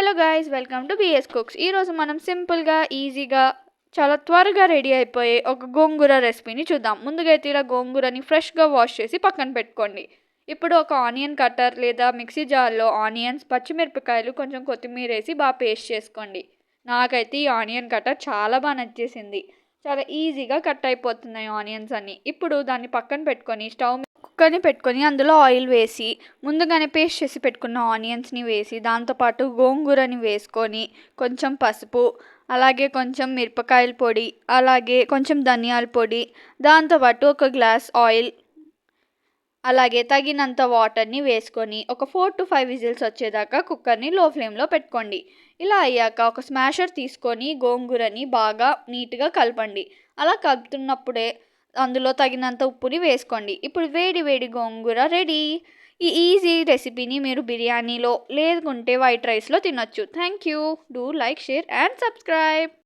Hello guys, welcome to BS cooks. ఈరోజు మనం సింపుల్గా ఈజీగా చాలా త్వరగా రెడీ అయిపోయే ఒక గోంగూర రెసిపీని చూద్దాం. ముందుగా అయితే ఇలా గోంగూరని ఫ్రెష్గా వాష్ చేసి పక్కన పెట్టుకోండి. ఇప్పుడు ఒక ఆనియన్ కటర్ లేదా మిక్సీ జార్లో ఆనియన్స్, పచ్చిమిరపకాయలు, కొంచెం కొత్తిమీర వేసి బాగా పేస్ట్ చేసుకోండి. నాకైతే ఈ ఆనియన్ కటర్ చాలా బాగా నచ్చేసింది. చాలా ఈజీగా కట్ అయిపోతున్నాయి ఆనియన్స్ అన్నీ. ఇప్పుడు దాన్ని పక్కన పెట్టుకొని కుక్కర్ని పెట్టుకొని అందులో ఆయిల్ వేసి ముందుగానే పేస్ట్ చేసి పెట్టుకున్న ఆనియన్స్ని వేసి దాంతోపాటు గోంగూరని వేసుకొని కొంచెం పసుపు, అలాగే కొంచెం మిరపకాయల పొడి, అలాగే కొంచెం ధనియాల పొడి, దాంతోపాటు ఒక గ్లాస్ ఆయిల్, అలాగే తగినంత వాటర్ని వేసుకొని ఒక 4 to 5 విజిల్స్ వచ్చేదాకా కుక్కర్ని లో ఫ్లేమ్లో పెట్టుకోండి. ఇలా అయ్యాక ఒక స్మాషర్ తీసుకొని గోంగూరని బాగా నీట్గా కలపండి. అలా కలుపుతున్నప్పుడే అందులో తగినంత ఉప్పుని వేసుకోండి. ఇప్పుడు వేడి వేడి గోంగూర రెడీ. ఈ ఈజీ రెసిపీని మీరు బిర్యానీలో లేకుంటే వైట్ రైస్లో తినొచ్చు. Thank you. Do like, share and subscribe.